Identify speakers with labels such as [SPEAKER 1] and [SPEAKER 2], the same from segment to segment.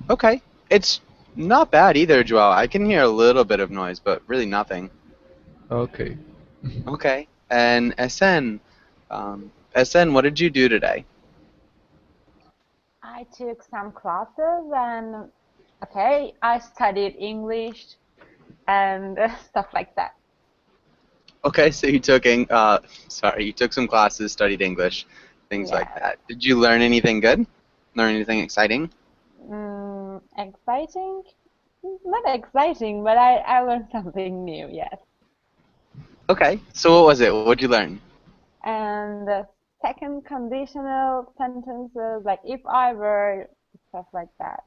[SPEAKER 1] Okay. It's not bad either, Joao. I can hear a little bit of noise, but really nothing.
[SPEAKER 2] Okay.
[SPEAKER 1] Okay. And SN, what did you do today?
[SPEAKER 3] I took some classes and okay, I studied English and stuff like that.
[SPEAKER 1] Okay, so you took some classes, studied English, things like
[SPEAKER 3] Yeah.
[SPEAKER 1] that. Did you learn anything good? Learn anything exciting?
[SPEAKER 3] Exciting? Not exciting, but I learned something new, yes.
[SPEAKER 1] Okay, so what was it? What did you learn?
[SPEAKER 3] And the second conditional sentences, like if I were, stuff like that.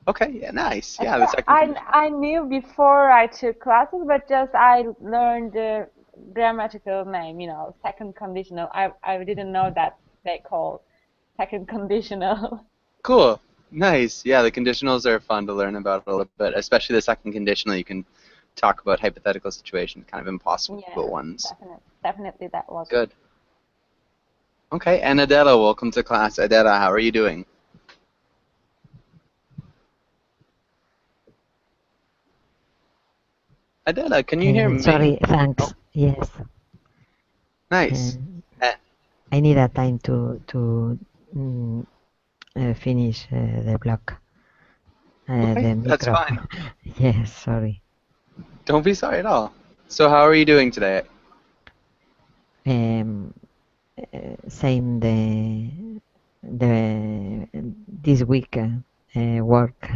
[SPEAKER 1] Okay, yeah, nice. Yeah, the
[SPEAKER 3] Actually,
[SPEAKER 1] second
[SPEAKER 3] I
[SPEAKER 1] condition.
[SPEAKER 3] I knew before I took classes, but just I learned the grammatical name, second conditional. I didn't know that they call second conditional.
[SPEAKER 1] Cool. Nice. Yeah, the conditionals are fun to learn about a little bit, especially the second conditional. You can talk about hypothetical situations, kind of impossible
[SPEAKER 3] Yes,
[SPEAKER 1] ones.
[SPEAKER 3] definitely that was.
[SPEAKER 1] Good. Okay, and Adela, welcome to class. Adela, how are you doing? Adela, can you hear me?
[SPEAKER 4] Sorry, thanks.
[SPEAKER 1] Oh,
[SPEAKER 4] Yes, uh,
[SPEAKER 1] nice. Uh,
[SPEAKER 4] I need a time to mm, finish the block,
[SPEAKER 1] okay,
[SPEAKER 4] the
[SPEAKER 1] that's
[SPEAKER 4] micro.
[SPEAKER 1] fine.
[SPEAKER 4] Yes, sorry.
[SPEAKER 1] Don't be sorry at all. So how are you doing today?
[SPEAKER 4] Um, Same the this week work.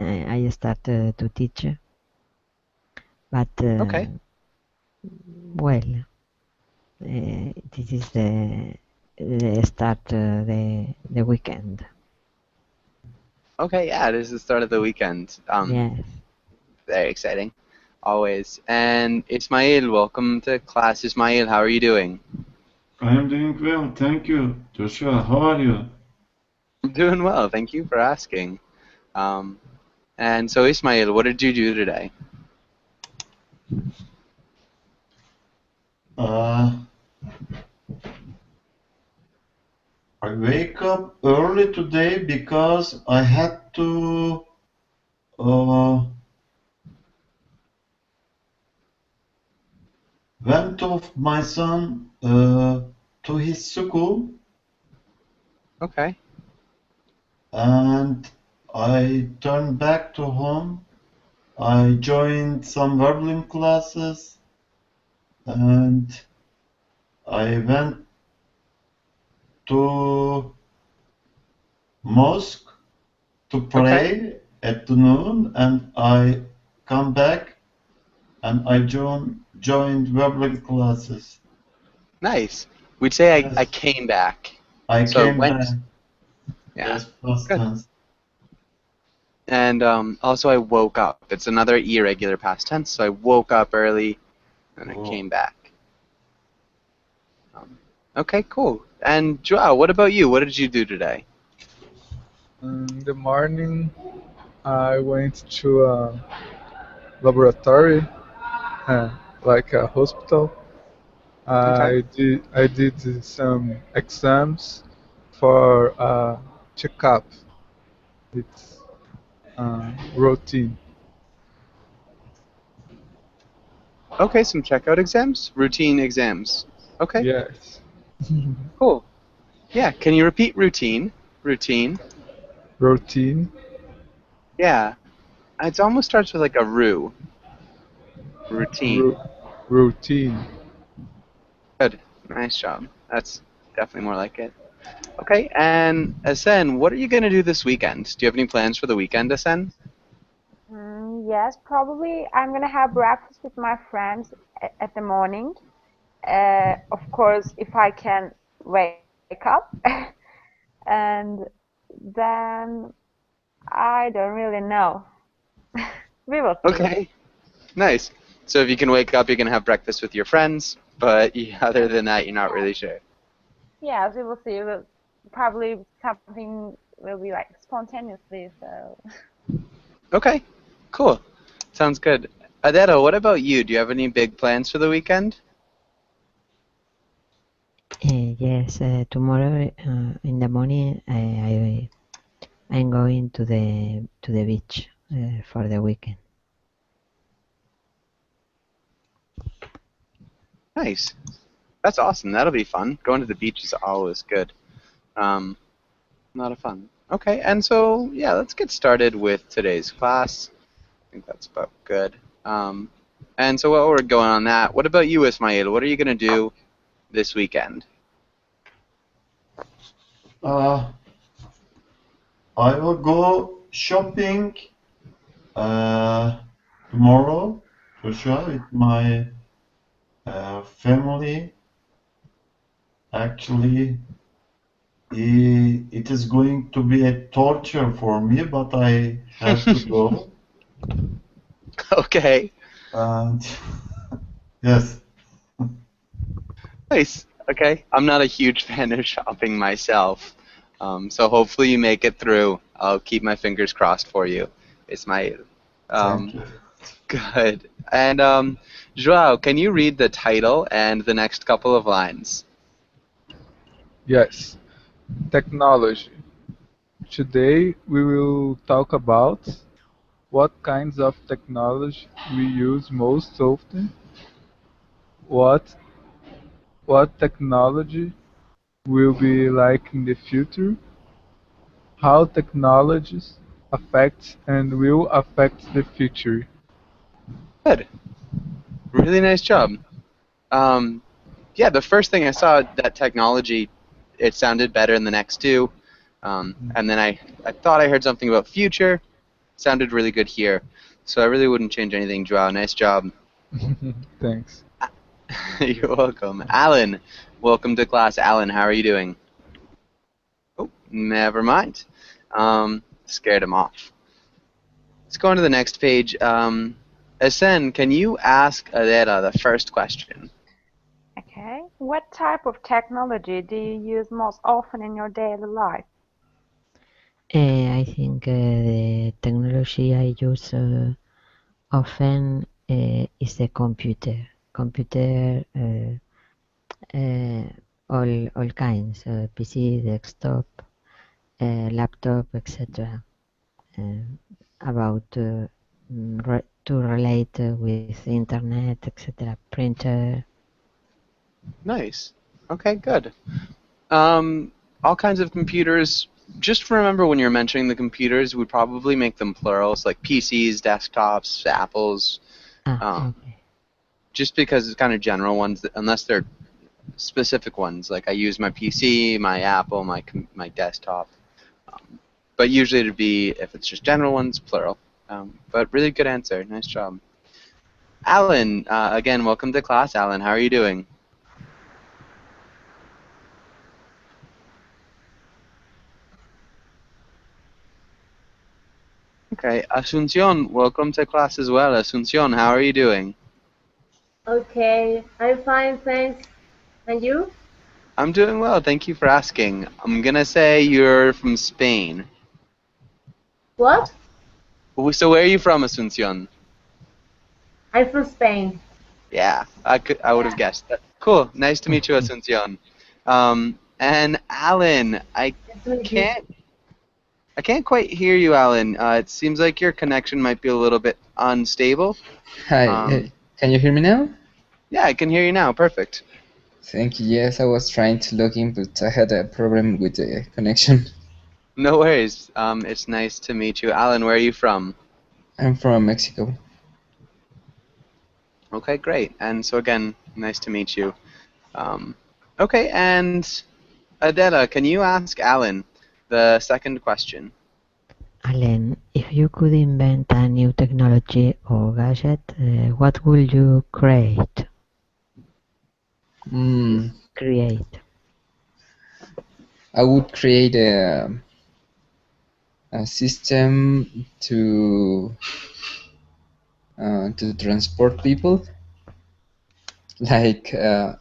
[SPEAKER 4] I start to teach, but
[SPEAKER 1] Okay.
[SPEAKER 4] well, this is the start the weekend.
[SPEAKER 1] Okay, yeah, it is the start of the weekend.
[SPEAKER 4] Yes.
[SPEAKER 1] Very exciting. Always. And Ismail, welcome to class. Ismail, how are you doing?
[SPEAKER 5] I am doing well, thank you. Joshua, how are you?
[SPEAKER 1] I'm doing well. Thank you for asking. Um, and so, Ismail, what did you do today?
[SPEAKER 5] Uh, I wake up early today because I had to went off my son to his school,
[SPEAKER 1] Okay.
[SPEAKER 5] and I turned back to home. I joined some violin classes, and I went to mosque to
[SPEAKER 1] Okay.
[SPEAKER 5] pray at the noon, and I come back and I joined violin classes.
[SPEAKER 1] Nice. We'd say I
[SPEAKER 5] Yes,
[SPEAKER 1] came back.
[SPEAKER 5] I
[SPEAKER 1] So I
[SPEAKER 5] came
[SPEAKER 1] went.
[SPEAKER 5] back.
[SPEAKER 1] Yeah.
[SPEAKER 5] Yes, past
[SPEAKER 1] Good.
[SPEAKER 5] tense.
[SPEAKER 1] And also, I woke up. It's another irregular past tense. So I woke up early and I
[SPEAKER 5] Oh.
[SPEAKER 1] came back. Um, okay, cool. And Joao, what about you? What did you do today?
[SPEAKER 2] In the morning, I went to a laboratory, uh, like a hospital.
[SPEAKER 1] Okay.
[SPEAKER 2] I did some exams for a checkup. It's routine.
[SPEAKER 1] Okay, some checkout exams, routine exams. Okay,
[SPEAKER 2] Yes.
[SPEAKER 1] cool. Yeah, can you repeat routine? Routine.
[SPEAKER 2] Routine.
[SPEAKER 1] Yeah, it almost starts with like a rue. Routine.
[SPEAKER 2] Ru- Routine.
[SPEAKER 1] Good. Nice job. That's definitely more like it. Okay, and Asen, what are you gonna do this weekend? Do you have any plans for the weekend, Asen?
[SPEAKER 3] Yes, probably I'm gonna have breakfast with my friends at the morning. Of course, if I can wake up, and then I don't really know. We will see.
[SPEAKER 1] Okay, nice. So if you can wake up, you're gonna have breakfast with your friends, but other than that, you're not
[SPEAKER 3] Yeah.
[SPEAKER 1] really sure.
[SPEAKER 3] Yes, we will see. Probably something will be like spontaneously. So
[SPEAKER 1] Okay, cool. Sounds good. Adero, what about you? Do you have any big plans for the weekend?
[SPEAKER 4] Yes, tomorrow in the morning I'm going to the beach for the weekend.
[SPEAKER 1] Nice. That's awesome. That'll be fun. Going to the beach is always good. A lot of fun. Okay, and so yeah, let's get started with today's class. I think that's about good. And so while we're going on that, what about you, Ismail? What are you going to do this weekend?
[SPEAKER 5] I will go shopping tomorrow for sure with my family. Actually, it is going to be a torture for me, but I have to go.
[SPEAKER 1] Okay.
[SPEAKER 5] And yes,
[SPEAKER 1] Nice. Okay. I'm not a huge fan of shopping myself. So hopefully you make it through. I'll keep my fingers crossed for you, Ismail.
[SPEAKER 5] thank you.
[SPEAKER 1] Good. And Joao, can you read the title and the next couple of lines?
[SPEAKER 2] Yes. Technology. Today we will talk about what kinds of technology we use most often, what technology will be like in the future, how technologies affect and will affect the future.
[SPEAKER 1] Good. Really nice job. Yeah, the first thing I saw, that technology, it sounded better in the next two. And then I thought I heard something about future. Sounded really good here. So I really wouldn't change anything, Joao. Nice job.
[SPEAKER 2] Thanks.
[SPEAKER 1] You're welcome. Alan, welcome to class. Alan, how are you doing? Oh, never mind. Scared him off. Let's go on to the next page. Asen, can you ask Adela the first question?
[SPEAKER 3] Okay. What type of technology do you use most often in your daily life?
[SPEAKER 4] I think the technology I use often is the computer. Computer, all kinds, PC, desktop, laptop, etc. About to relate with internet, etc. Printer.
[SPEAKER 1] Nice. Okay, good. All kinds of computers. Just remember when you're mentioning the computers, we probably make them plurals, like PCs, desktops, Apples.
[SPEAKER 4] Okay.
[SPEAKER 1] Just because it's kind of general ones, unless they're specific ones. Like I use my PC, my Apple, my desktop. But usually it'd be, if it's just general ones, plural. But really good answer. Nice job. Alan, again, welcome to class. Alan, how are you doing? Okay, Asuncion, welcome to class as well. Asuncion, how are you doing?
[SPEAKER 6] Okay, I'm fine, thanks. And you?
[SPEAKER 1] I'm doing well, thank you for asking. I'm gonna say you're from Spain.
[SPEAKER 6] What?
[SPEAKER 1] So where are you from, Asuncion?
[SPEAKER 6] I'm from Spain.
[SPEAKER 1] Yeah, I would have guessed that. Cool, nice to meet you, Asuncion. And Alan,
[SPEAKER 6] Nice to meet you.
[SPEAKER 1] I can't quite hear you, Alan. It seems like your connection might be a little bit unstable.
[SPEAKER 7] Hi, can you hear me now?
[SPEAKER 1] Yeah, I can hear you now. Perfect.
[SPEAKER 7] Thank you. Yes, I was trying to log in, but I had a problem with the connection.
[SPEAKER 1] No worries. It's nice to meet you. Alan, where are you from?
[SPEAKER 7] I'm from Mexico.
[SPEAKER 1] Okay, great. And so again, nice to meet you. Okay, and Adela, can you ask Alan the second question?
[SPEAKER 4] Alan, if you could invent a new technology or gadget, what would you create? Create.
[SPEAKER 7] I would create a system to transport people. Like I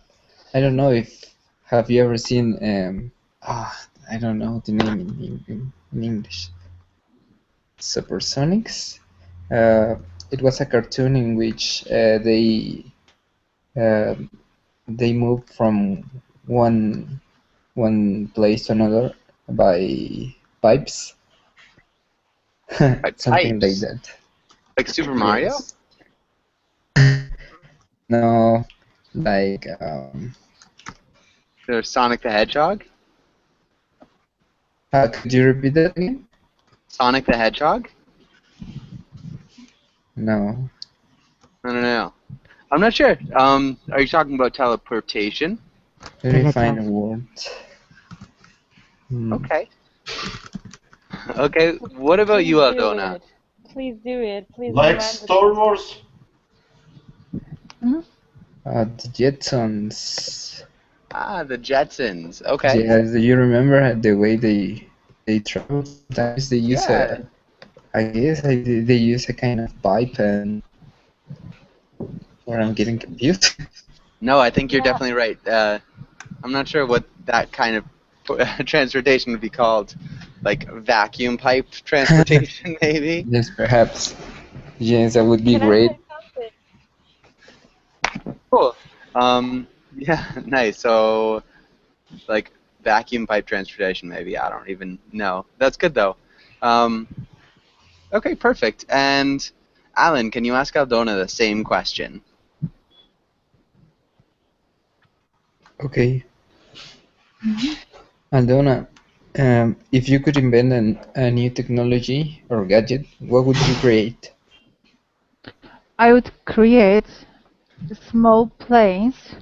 [SPEAKER 7] don't know if have you ever seen I don't know the name in English. Supersonics. It was a cartoon in which they moved from one place to another by pipes,
[SPEAKER 1] Like
[SPEAKER 7] Something like
[SPEAKER 1] pipes.
[SPEAKER 7] that.
[SPEAKER 1] Like Super Mario?
[SPEAKER 7] Yes. No, like
[SPEAKER 1] There's Sonic the Hedgehog?
[SPEAKER 7] could you repeat that again?
[SPEAKER 1] Sonic the Hedgehog?
[SPEAKER 7] No.
[SPEAKER 1] No. I'm not sure. Are you talking about teleportation?
[SPEAKER 7] Let me find a
[SPEAKER 4] Teletransport.
[SPEAKER 7] word. Hmm.
[SPEAKER 1] Okay. Okay, what about
[SPEAKER 3] Please
[SPEAKER 1] you,
[SPEAKER 3] do
[SPEAKER 1] Aldona?
[SPEAKER 3] it. Please do it. Please
[SPEAKER 5] Like
[SPEAKER 3] invent
[SPEAKER 5] Star
[SPEAKER 3] it.
[SPEAKER 5] Wars.
[SPEAKER 7] The Jetsons.
[SPEAKER 1] Ah, the Jetsons. Okay.
[SPEAKER 7] Yes, do you remember the way they travel? Sometimes they use
[SPEAKER 1] Yeah.
[SPEAKER 7] they use a kind of pipe and or I'm getting confused.
[SPEAKER 1] No, I think you're
[SPEAKER 3] Yeah.
[SPEAKER 1] definitely right. I'm not sure what that kind of transportation would be called. Like vacuum pipe transportation, maybe?
[SPEAKER 7] Yes, perhaps. Yes, that would be
[SPEAKER 3] Can I
[SPEAKER 7] great.
[SPEAKER 3] say something?
[SPEAKER 1] Cool. Yeah, nice. So, like vacuum pipe transportation, maybe. I don't even know. That's good though. Okay, perfect. And Alan, can you ask Aldona the same question?
[SPEAKER 7] Okay. Aldona, if you could invent a new technology or gadget, what would you create?
[SPEAKER 8] I would create small planes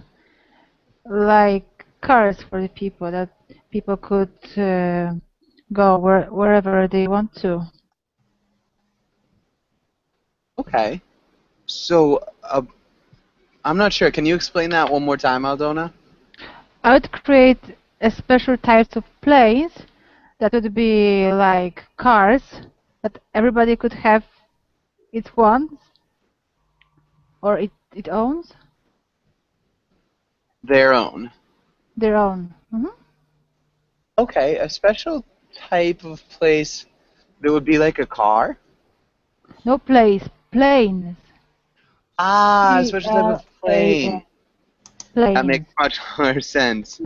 [SPEAKER 8] like cars for the people that people could go wherever they want to.
[SPEAKER 1] Okay. So, I'm not sure. Can you explain that one more time, Aldona?
[SPEAKER 8] I would create a special types of planes that would be like cars that everybody could have it wants or it owns
[SPEAKER 1] Their own.
[SPEAKER 8] their own.
[SPEAKER 1] Okay, a special type of place that would be like a car?
[SPEAKER 8] No place, planes.
[SPEAKER 1] Ah, a special type of
[SPEAKER 8] Planes.
[SPEAKER 1] plane. That makes much more sense.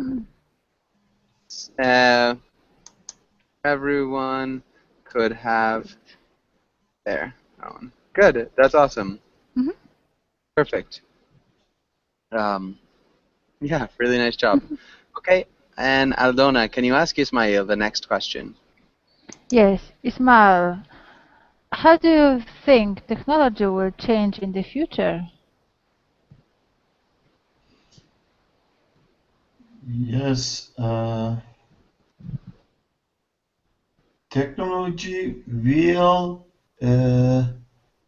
[SPEAKER 1] Everyone could have their own. Good. That's awesome.
[SPEAKER 8] Mhm.
[SPEAKER 1] Perfect. Yeah, really nice job. Okay, and Aldona, can you ask Ismail the next question?
[SPEAKER 8] Yes, Ismail, how do you think technology will change in the future?
[SPEAKER 5] Yes, technology will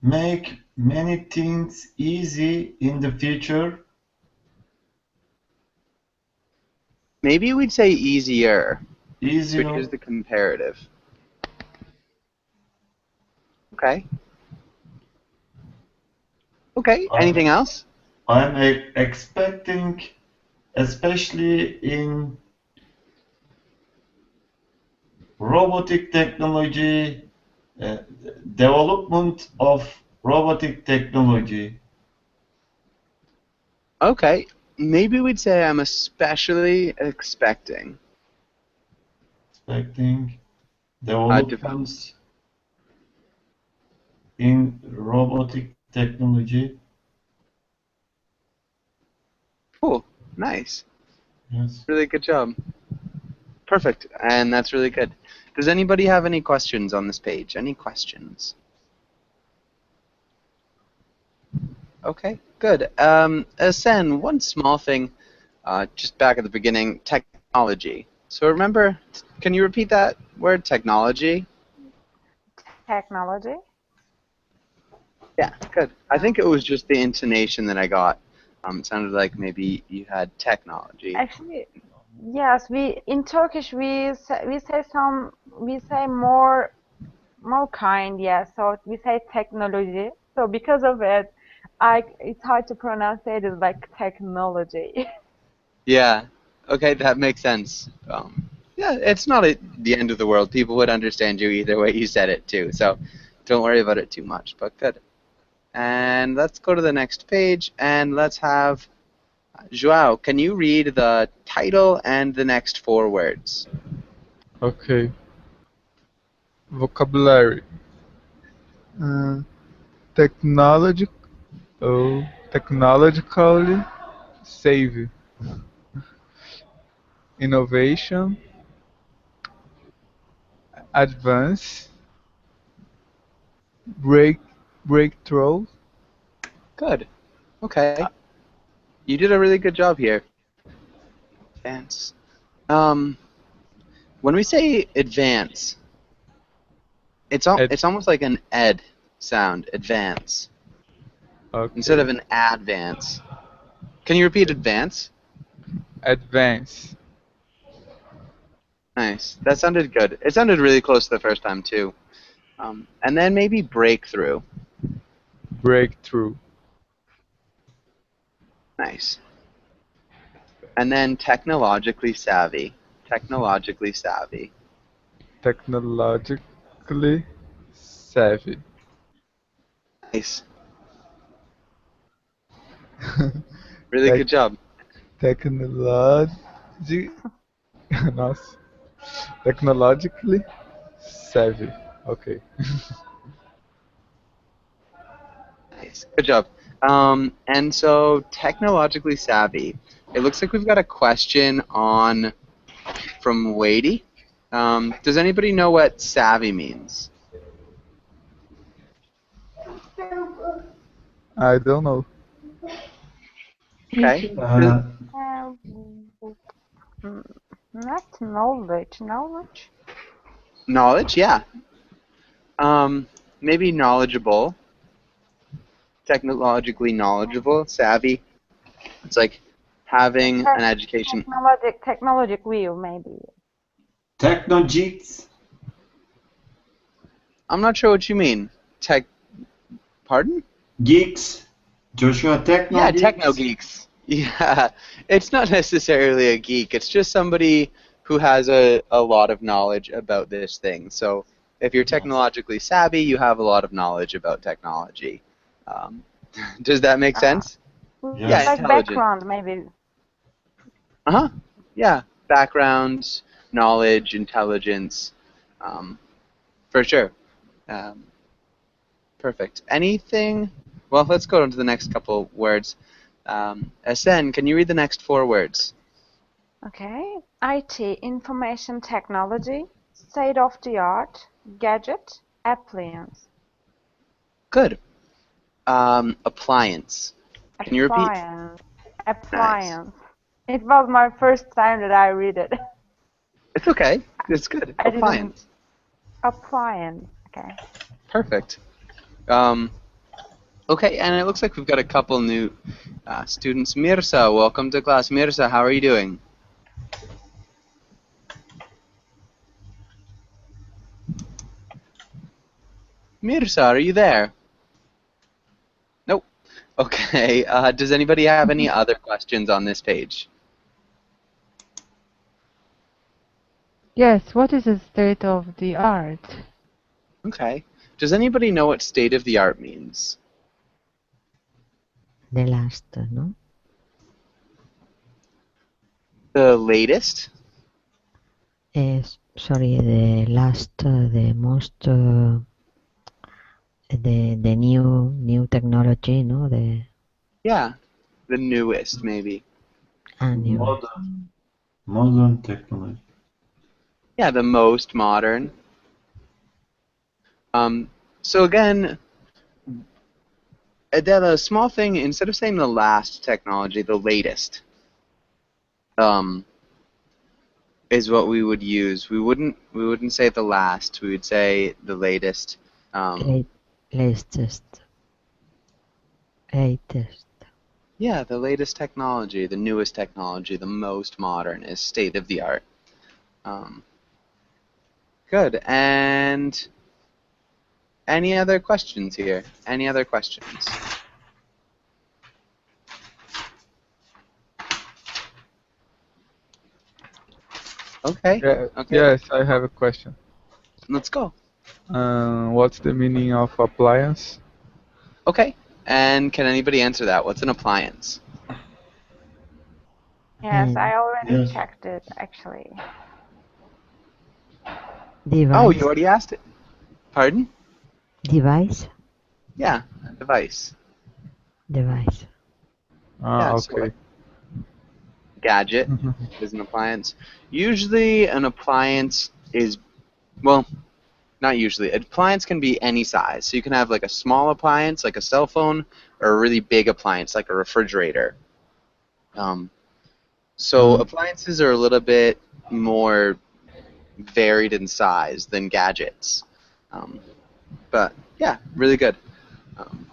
[SPEAKER 5] make many things easy in the future.
[SPEAKER 1] Maybe we'd say easier, which
[SPEAKER 5] Easier.
[SPEAKER 1] is the comparative. Okay. Okay, anything else?
[SPEAKER 5] I'm expecting, especially in robotic technology, development of robotic technology.
[SPEAKER 1] Okay, maybe we'd say I'm especially expecting.
[SPEAKER 5] Developments in robotic technology.
[SPEAKER 1] Cool, nice.
[SPEAKER 5] Yes.
[SPEAKER 1] Really good job. Perfect, and that's really good. Does anybody have any questions on this page? Any questions? Okay, good. Sen, one small thing, just back at the beginning, technology. So remember, can you repeat that word, technology?
[SPEAKER 3] Technology?
[SPEAKER 1] Yeah, good. I think it was just the intonation that I got. It sounded like maybe you had technology.
[SPEAKER 3] Actually, yes. We in Turkish we say more kind. Yes. So we say technology. So because of it, it's hard to pronounce it as like technology.
[SPEAKER 1] Yeah. Okay, that makes sense. Yeah, it's not the end of the world. People would understand you either way you said it too. So don't worry about it too much. But good. And let's go to the next page and let's have Joao. Can you read the title and the next 4 words?
[SPEAKER 2] Okay. Vocabulary. Uh, technologic, technologically savvy. Innovation, advance, break, breakthrough.
[SPEAKER 1] Good. Okay. You did a really good job here. Advance. Um, when we say advance,
[SPEAKER 2] Ad,
[SPEAKER 1] it's almost like an ed sound, advance, instead
[SPEAKER 2] okay.
[SPEAKER 1] of an advance. Can you repeat advance?
[SPEAKER 2] Advance,
[SPEAKER 1] Nice. That sounded good. It sounded really close the first time too. And then maybe breakthrough.
[SPEAKER 2] breakthrough,
[SPEAKER 1] Nice. And then technologically savvy. Technologically savvy.
[SPEAKER 2] technologically savvy.
[SPEAKER 1] Nice. Really
[SPEAKER 2] Tech,
[SPEAKER 1] good job.
[SPEAKER 2] technology, nossa, technologically savvy. Okay.
[SPEAKER 1] Nice. Good job. And so technologically savvy. It looks like we've got a question on from Wadey. Does anybody know what savvy means?
[SPEAKER 2] I don't know.
[SPEAKER 1] Okay.
[SPEAKER 5] Uh,
[SPEAKER 3] Uh, mm, not knowledge. Knowledge?
[SPEAKER 1] Knowledge, yeah. Maybe knowledgeable. Technologically knowledgeable, savvy. It's like having an education.
[SPEAKER 3] Technologic view, maybe.
[SPEAKER 5] Technogeeks.
[SPEAKER 1] I'm not sure what you mean. Pardon?
[SPEAKER 5] Geeks. Joshua, techno
[SPEAKER 1] Yeah,
[SPEAKER 5] geeks.
[SPEAKER 1] techno geeks. Yeah, it's not necessarily a geek. It's just somebody who has a lot of knowledge about this thing. So if you're technologically savvy, you have a lot of knowledge about technology. Um, does that make sense?
[SPEAKER 5] Yes.
[SPEAKER 1] Yeah,
[SPEAKER 3] Like
[SPEAKER 1] intelligent.
[SPEAKER 3] background, maybe.
[SPEAKER 1] Uh-huh. Yeah, background, knowledge, intelligence, for sure. Um, perfect. Anything? Well, let's go on to the next couple words. Asen, can you read the next 4 words?
[SPEAKER 3] Okay. IT, information technology, state-of-the-art, gadget, appliance.
[SPEAKER 1] Good. Appliance. Can you repeat?
[SPEAKER 3] Appliance. It was my first time that I read it.
[SPEAKER 1] It's okay. It's good.
[SPEAKER 3] I didn't-
[SPEAKER 1] Appliance.
[SPEAKER 3] Appliance. Okay.
[SPEAKER 1] Perfect. Okay, and it looks like we've got a couple new students. Mirza, welcome to class. Mirza, how are you doing? Mirza, are you there? Nope. Okay. Does anybody have any other questions on this page?
[SPEAKER 8] Yes, what is the state of the art?
[SPEAKER 1] Okay. Does anybody know what state of the art means?
[SPEAKER 4] The last, no?
[SPEAKER 1] The latest?
[SPEAKER 4] Sorry, the last, the most, the new technology, no? The
[SPEAKER 1] Yeah. The newest, maybe.
[SPEAKER 4] new.
[SPEAKER 5] Modern technology.
[SPEAKER 1] Yeah, the most modern. So again, Adela, a small thing, instead of saying the last technology, the latest, is what we would use. We wouldn't say the last. We would say the latest.
[SPEAKER 4] Latest.
[SPEAKER 1] Yeah, the latest technology, the newest technology, the most modern is state of the art. Good. And any other questions here? Any other questions? Okay.
[SPEAKER 2] Yeah,
[SPEAKER 1] Okay.
[SPEAKER 2] yes, I have a question.
[SPEAKER 1] Let's go.
[SPEAKER 2] What's the meaning of appliance?
[SPEAKER 1] Okay. And can anybody answer that? What's an appliance?
[SPEAKER 3] Yes, I already
[SPEAKER 5] Yes.
[SPEAKER 3] checked it, actually.
[SPEAKER 4] Device.
[SPEAKER 1] Oh, you already asked it. Pardon?
[SPEAKER 4] Device?
[SPEAKER 1] Yeah, a device.
[SPEAKER 4] Device.
[SPEAKER 1] Yeah, so
[SPEAKER 2] Okay.
[SPEAKER 1] gadget is an appliance. Usually an appliance is, well, not usually. An appliance can be any size. So you can have like a small appliance, like a cell phone, or a really big appliance, like a refrigerator. So appliances are a little bit more varied in size than gadgets. But yeah, really good.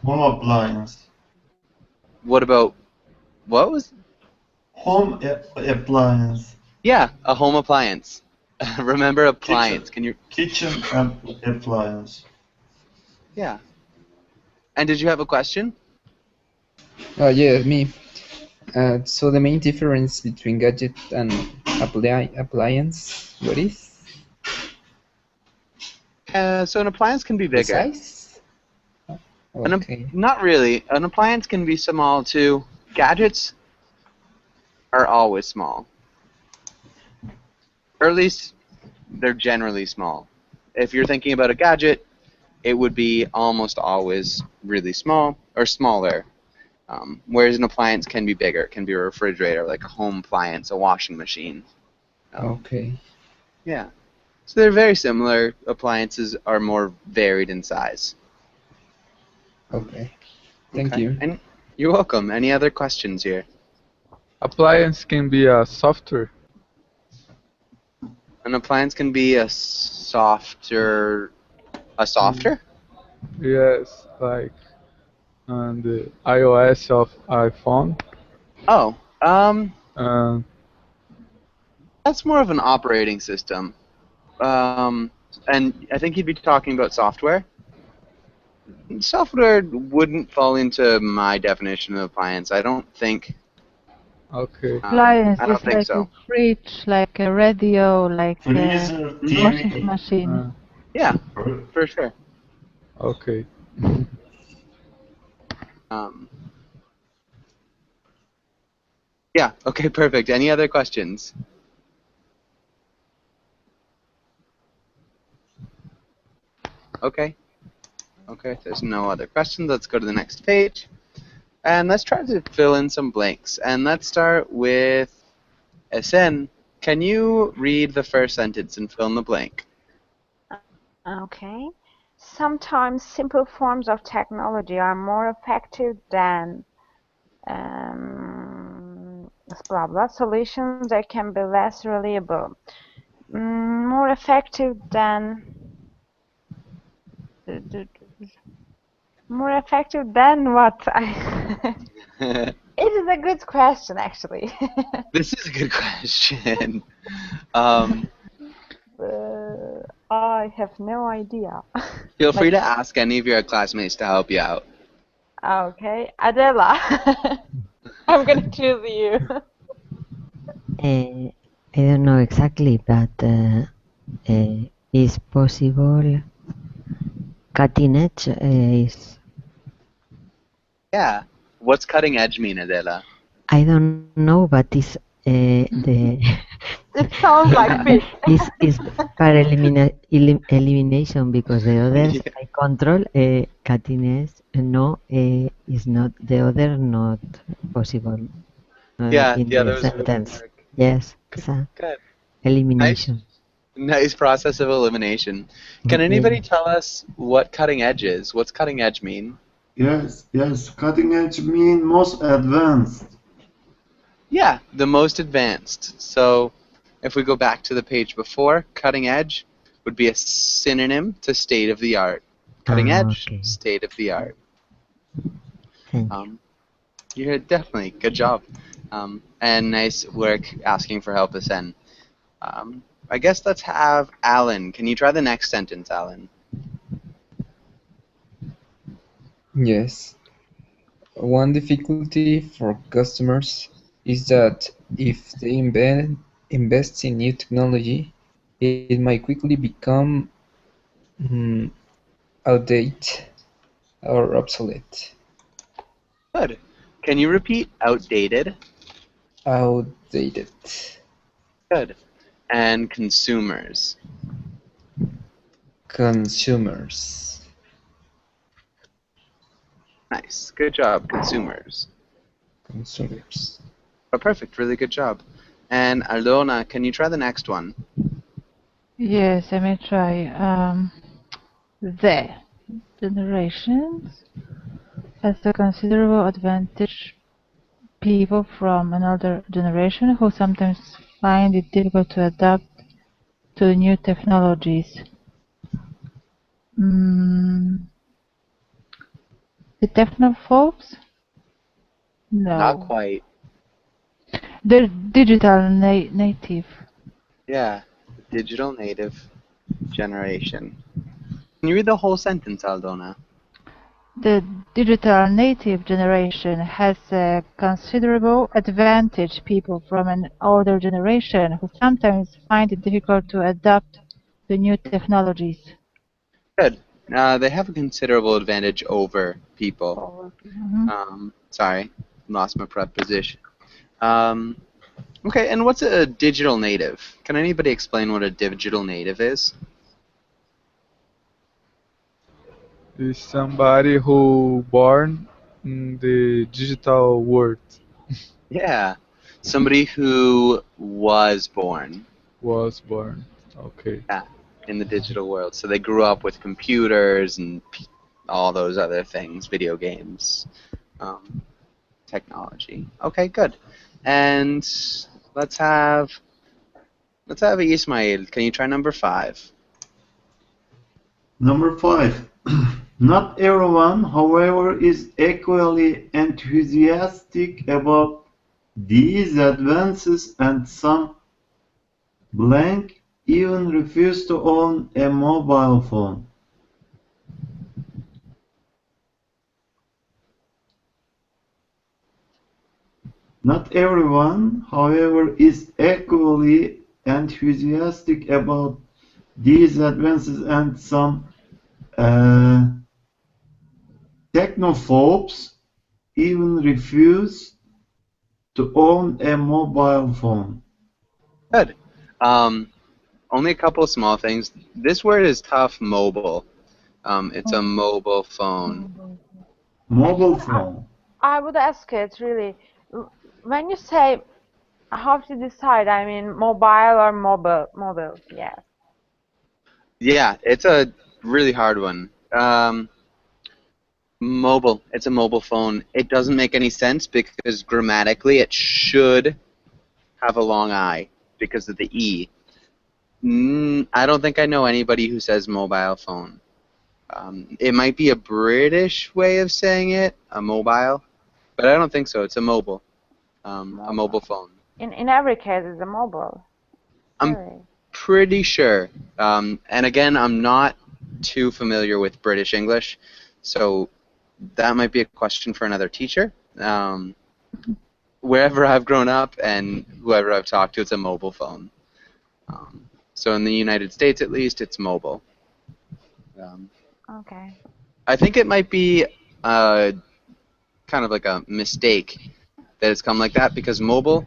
[SPEAKER 5] Home appliance.
[SPEAKER 1] What about, what was,
[SPEAKER 5] Home appliance.
[SPEAKER 1] yeah, a home appliance. Remember appliance.
[SPEAKER 5] Kitchen.
[SPEAKER 1] Can you,
[SPEAKER 5] Kitchen appliance.
[SPEAKER 1] yeah. And did you have a question?
[SPEAKER 7] Yeah, me. So the main difference between gadget and appliance, what is?
[SPEAKER 1] So an appliance can be
[SPEAKER 7] The
[SPEAKER 1] bigger.
[SPEAKER 7] size? Okay.
[SPEAKER 1] Not really. An appliance can be small too. Gadgets are always small. Or at least they're generally small. If you're thinking about a gadget, it would be almost always really small or smaller. Whereas an appliance can be bigger. It can be a refrigerator, like a home appliance, a washing machine.
[SPEAKER 7] Okay.
[SPEAKER 1] Yeah. So they're very similar. Appliances are more varied in size.
[SPEAKER 7] Okay. Thank
[SPEAKER 1] Okay.
[SPEAKER 7] you.
[SPEAKER 1] And you're welcome. Any other questions here?
[SPEAKER 2] Appliance can be a software.
[SPEAKER 1] An appliance can be a softer. A softer?
[SPEAKER 2] Yes, like on the iOS of iPhone.
[SPEAKER 1] Oh,
[SPEAKER 2] Uh,
[SPEAKER 1] that's more of an operating system. And I think you'd be talking about software. Software wouldn't fall into my definition of appliance. I don't think.
[SPEAKER 2] okay.
[SPEAKER 8] Appliance
[SPEAKER 1] I don't
[SPEAKER 8] is
[SPEAKER 1] think
[SPEAKER 8] like
[SPEAKER 1] so.
[SPEAKER 8] a fridge, like a radio, like a
[SPEAKER 5] Freezer,
[SPEAKER 8] washing
[SPEAKER 5] TV.
[SPEAKER 8] machine.
[SPEAKER 1] Yeah, for sure.
[SPEAKER 2] Okay.
[SPEAKER 1] Yeah. Okay. Perfect. Any other questions? Okay. Okay. If there's no other questions, let's go to the next page. And let's try to fill in some blanks. And let's start with Esen. Can you read the first sentence and fill in the blank?
[SPEAKER 3] Okay. Sometimes simple forms of technology are more effective than blah blah solutions that can be less reliable. More effective than more effective than what? It is a good question, actually.
[SPEAKER 1] This is a good question.
[SPEAKER 3] I have no idea.
[SPEAKER 1] Feel free to ask any of your classmates to help you out.
[SPEAKER 3] Okay, Adela. I'm gonna choose you.
[SPEAKER 4] I don't know exactly, but is possible cutting edge is.
[SPEAKER 1] Yeah. What's cutting edge mean, Adela?
[SPEAKER 4] I don't know, but it's the
[SPEAKER 3] It sounds like fish.
[SPEAKER 4] is for elimination because the others I control cutting edge no is not the other not possible
[SPEAKER 1] Yeah,
[SPEAKER 4] in
[SPEAKER 1] the
[SPEAKER 4] the
[SPEAKER 1] others wouldn't
[SPEAKER 4] sentence.
[SPEAKER 1] work.
[SPEAKER 4] Yes, so
[SPEAKER 1] Good.
[SPEAKER 4] elimination.
[SPEAKER 1] Nice process of elimination. Can anybody tell us what cutting edge is? What's cutting edge mean?
[SPEAKER 5] Yes, yes. Cutting edge mean most advanced.
[SPEAKER 1] Yeah, the most advanced. So if we go back to the page before, cutting edge would be a synonym to state of the art. Cutting edge,
[SPEAKER 4] Okay.
[SPEAKER 1] state of the art.
[SPEAKER 4] Thank you.
[SPEAKER 1] You're definitely good job, and nice work asking for help, Asen. I guess let's have Alan. Can you try the next sentence, Alan?
[SPEAKER 7] Yes. One difficulty for customers is that if they invest in new technology, it might quickly become outdated or obsolete.
[SPEAKER 1] Good. Can you repeat outdated?
[SPEAKER 7] Outdated.
[SPEAKER 1] Good. And consumers.
[SPEAKER 7] Consumers.
[SPEAKER 1] Nice. Good job, consumers.
[SPEAKER 7] Consumers.
[SPEAKER 1] Oh, perfect. Really good job. And Aldona, can you try the next one?
[SPEAKER 8] Yes, I may try. The generations has a considerable advantage people from an older generation who sometimes find it difficult to adapt to new technologies. Mm, the technophobes?
[SPEAKER 1] Not
[SPEAKER 8] No.
[SPEAKER 1] quite.
[SPEAKER 8] The digital native.
[SPEAKER 1] Yeah. Digital native generation. Can you read the whole sentence, Aldona?
[SPEAKER 8] The digital native generation has a considerable advantage people from an older generation who sometimes find it difficult to adapt to new technologies.
[SPEAKER 1] Good. They have a considerable advantage over people. Sorry, lost my preposition. Okay, and what's a digital native? Can anybody explain what a digital native is?
[SPEAKER 2] Is somebody who born in the digital world.
[SPEAKER 1] Yeah, somebody who was born.
[SPEAKER 2] Was born. Okay.
[SPEAKER 1] Yeah, in the digital world. So they grew up with computers and all those other things, video games, technology. Okay, good. And let's have Ismail. Can you try number 5?
[SPEAKER 5] Number 5. Not everyone, however, is equally enthusiastic about these advances, and some blank even refuse to own a mobile phone. Not everyone, however, is equally enthusiastic about these advances, and some technophobes even refuse to own a mobile phone.
[SPEAKER 1] Good. Only a couple of small things. This word is tough. Mobile. It's a mobile phone.
[SPEAKER 5] Mobile phone.
[SPEAKER 3] I would ask it really. When you say how to decide, I mean mobile or mobile, yes.
[SPEAKER 1] Yeah, it's a really hard one. Mobile. It's a mobile phone. It doesn't make any sense because grammatically it should have a long I because of the E. I don't think I know anybody who says mobile phone. It might be a British way of saying it, a mobile, but I don't think so. It's a mobile phone.
[SPEAKER 3] In every case, it's a mobile.
[SPEAKER 1] I'm
[SPEAKER 3] Really.
[SPEAKER 1] pretty sure. And again, I'm not too familiar with British English, so that might be a question for another teacher. Wherever I've grown up and whoever I've talked to, it's a mobile phone. So in the United States, at least, it's mobile.
[SPEAKER 3] Okay.
[SPEAKER 1] I think it might be kind of like a mistake that it's come like that because mobile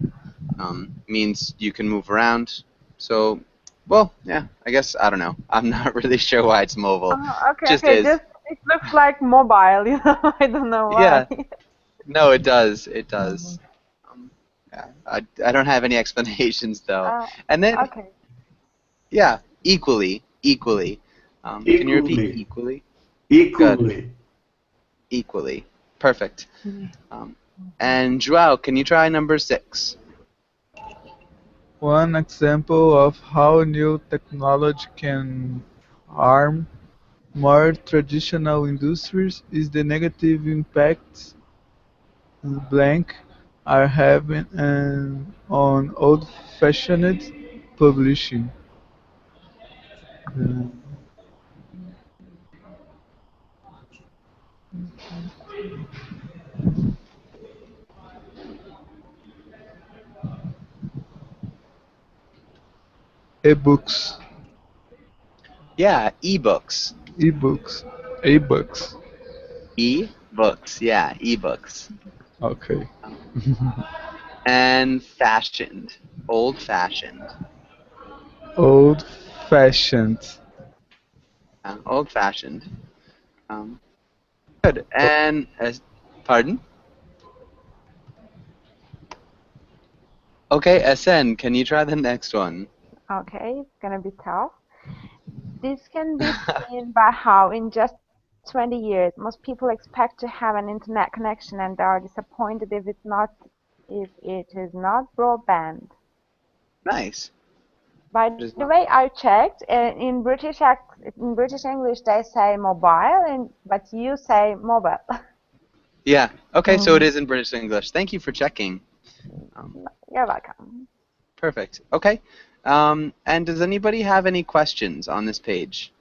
[SPEAKER 1] means you can move around. So, well, yeah, I guess, I don't know. I'm not really sure why it's mobile.
[SPEAKER 3] Okay,
[SPEAKER 1] Just
[SPEAKER 3] okay.
[SPEAKER 1] is.
[SPEAKER 3] Just it looks like mobile, you know. I don't know why.
[SPEAKER 1] Yeah. No, it does. It does. Yeah. I don't have any explanations, though. And then,
[SPEAKER 3] Okay.
[SPEAKER 1] yeah, equally. Can you repeat
[SPEAKER 5] Equally.
[SPEAKER 1] equally?
[SPEAKER 5] Equally.
[SPEAKER 1] Good. Equally. Perfect. And Joao, can you try number 6?
[SPEAKER 2] One example of how new technology can harm more traditional industries is the negative impacts blank are having on old-fashioned publishing. Uh, E-books,
[SPEAKER 1] Yeah, ebooks.
[SPEAKER 2] e-books, e-books.
[SPEAKER 1] E-books, yeah, ebooks.
[SPEAKER 2] Okay.
[SPEAKER 1] And fashioned. Old-fashioned.
[SPEAKER 2] Old-fashioned.
[SPEAKER 1] Old-fashioned. Um, Good. And pardon? Okay, SN, can you try the next one?
[SPEAKER 3] Okay, it's gonna be tough. This can be seen by how in just 20 years most people expect to have an internet connection and are disappointed if it is not broadband.
[SPEAKER 1] Nice.
[SPEAKER 3] By
[SPEAKER 1] Just
[SPEAKER 3] the way, I checked in British English they say mobile but you say mobile.
[SPEAKER 1] Yeah. Okay, so it
[SPEAKER 8] Oh.
[SPEAKER 1] is in British English. Thank you for checking.
[SPEAKER 3] You're welcome.
[SPEAKER 1] Perfect. Okay. And does anybody have any questions on this page?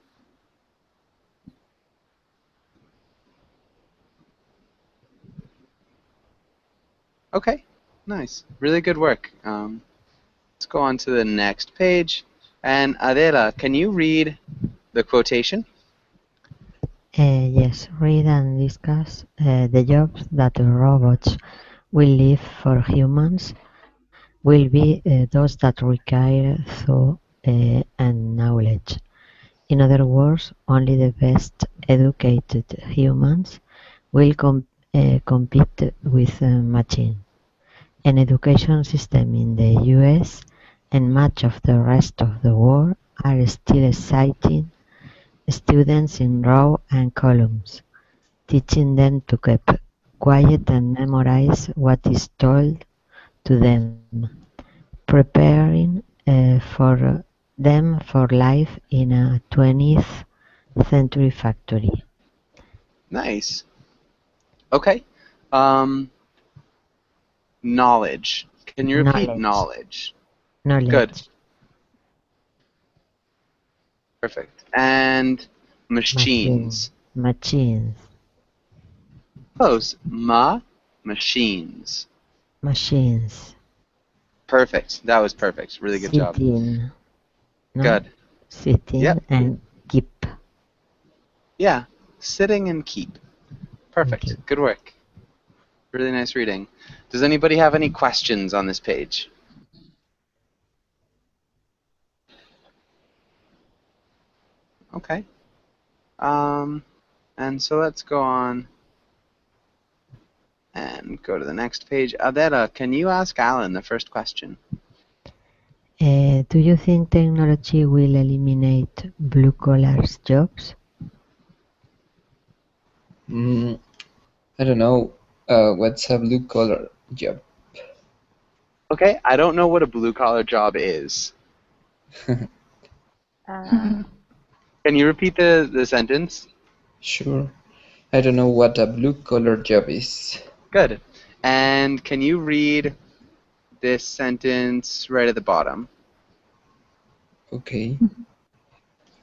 [SPEAKER 1] Okay. Nice. Really good work. Let's go on to the next page. And Adela, can you read the quotation?
[SPEAKER 4] Yes, read and discuss the jobs that robots will leave for humans will be those that require thought and knowledge. In other words, only the best educated humans will compete with machines. An education system in the US and much of the rest of the world are still exciting students in rows and columns, teaching them to keep quiet and memorize what is told to them, preparing for them for life in a 20th century factory.
[SPEAKER 1] Nice. Okay. Knowledge. Can you repeat knowledge? Good.
[SPEAKER 4] Knowledge.
[SPEAKER 1] Perfect. And machines.
[SPEAKER 4] Machines.
[SPEAKER 1] Close. Machines.
[SPEAKER 4] Machines.
[SPEAKER 1] Perfect. That was perfect. Really good job.
[SPEAKER 4] Sitting. No?
[SPEAKER 1] Good.
[SPEAKER 4] Sitting
[SPEAKER 1] Yep.
[SPEAKER 4] and keep.
[SPEAKER 1] Yeah. Sitting and keep. Perfect. Good work. Really nice reading. Does anybody have any questions on this page? Okay. And so let's go on and go to the next page. Adela, can you ask Alan the first question?
[SPEAKER 4] Do you think technology will eliminate blue-collar jobs?
[SPEAKER 7] I don't know. What's a blue collar job?
[SPEAKER 1] Okay, I don't know what a blue-collar job is.
[SPEAKER 3] Uh,
[SPEAKER 1] Can you repeat the sentence?
[SPEAKER 7] Sure. I don't know what a blue collar job is.
[SPEAKER 1] Good. And can you read this sentence right at the bottom?
[SPEAKER 7] Okay.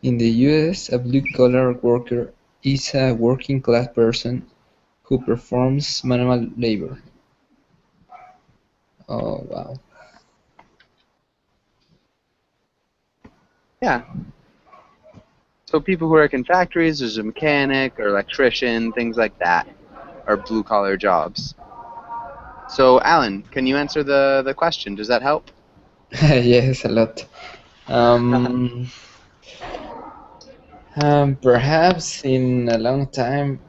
[SPEAKER 7] In the US, a blue collar worker is a working class person who performs manual labor. Oh, wow.
[SPEAKER 1] Yeah. So people who work in factories, there's a mechanic or electrician, things like that, are blue-collar jobs. So, Alan, can you answer the question? Does that help?
[SPEAKER 7] Yes, a lot. Perhaps in a long time,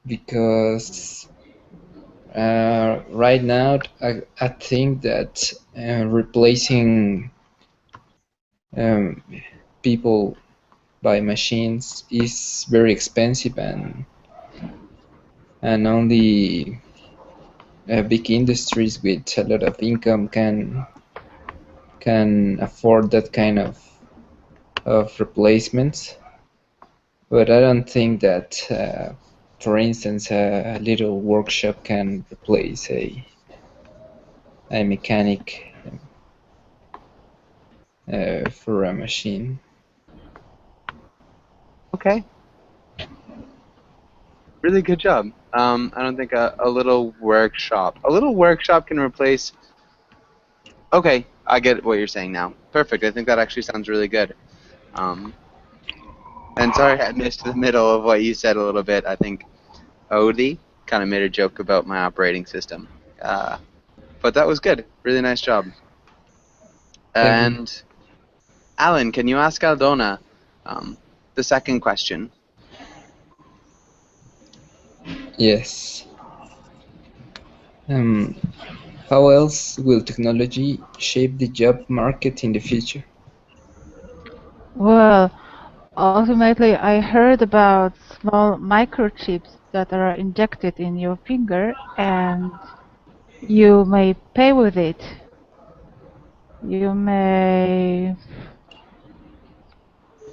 [SPEAKER 7] because right now I think that replacing people by machines is very expensive, and only big industries with a lot of income can afford that kind of replacements. But I don't think that, for instance, a little workshop can replace a mechanic for a machine.
[SPEAKER 1] Okay. Really good job. I don't think a little workshop. A little workshop can replace... Okay, I get what you're saying now. Perfect. I think that actually sounds really good. And sorry I missed the middle of what you said a little bit. I think Odie kind of made a joke about my operating system. But that was good. Really nice job.
[SPEAKER 7] Thank you.
[SPEAKER 1] And Alan, can you ask Aldona the second question?
[SPEAKER 7] Yes. Um, how else will technology shape the job market in the future?
[SPEAKER 8] Well, ultimately, I heard about small microchips that are injected in your finger and you may pay with it. You may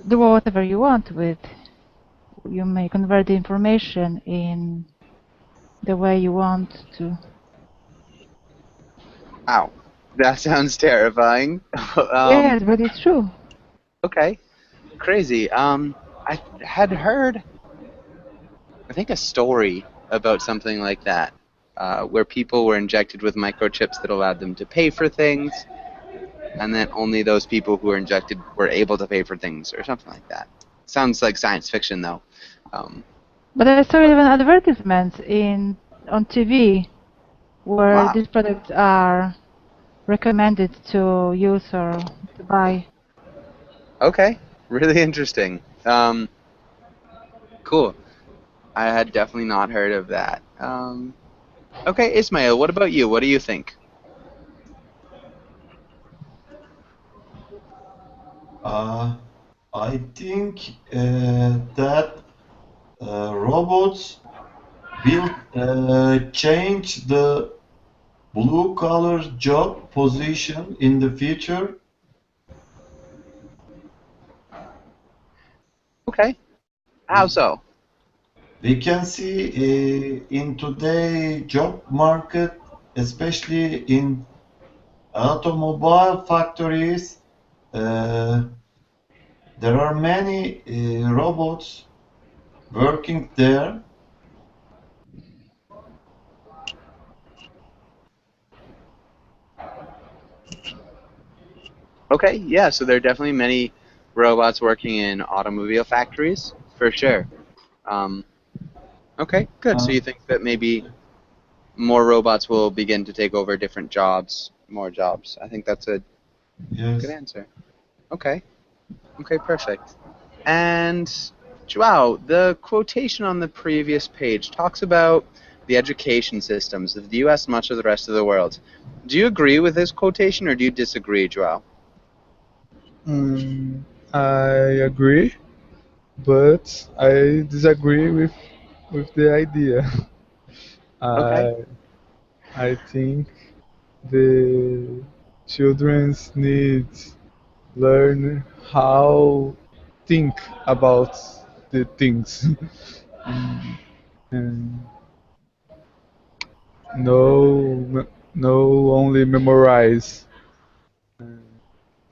[SPEAKER 8] do whatever you want with. You may convert the information in the way you want to.
[SPEAKER 1] Wow, that sounds terrifying. um,
[SPEAKER 8] Yes, but it's true.
[SPEAKER 1] okay, crazy. I had heard, I think, a story about something like that, where people were injected with microchips that allowed them to pay for things, and then only those people who were injected were able to pay for things, or something like that. Sounds like science fiction, though. Um,
[SPEAKER 8] But I saw even advertisements on TV where
[SPEAKER 1] wow.
[SPEAKER 8] these products are recommended to use or to buy.
[SPEAKER 1] Okay. Really interesting. Cool. I had definitely not heard of that. Okay, Ismail, what about you? What do you think?
[SPEAKER 5] Uh, I think that robots will change the blue collar job position in the future.
[SPEAKER 1] Okay. How so?
[SPEAKER 5] We can see in today job market, especially in automobile factories, uh, there are many robots working there.
[SPEAKER 1] Okay, yeah, so there are definitely many robots working in automobile factories, for sure. Um, okay, good. So
[SPEAKER 5] Uh,
[SPEAKER 1] you think that maybe more robots will begin to take over different jobs, more jobs. I think that's a good
[SPEAKER 5] yes.
[SPEAKER 1] answer. Okay. Okay, perfect. And Joao, the quotation on the previous page talks about the education systems of the US and much of the rest of the world. Do you agree with this quotation or do you disagree, Joao?
[SPEAKER 2] Mm, I agree, but I disagree with the idea.
[SPEAKER 1] Okay.
[SPEAKER 2] I I think the children's needs learn how think about the things and, and no only memorize,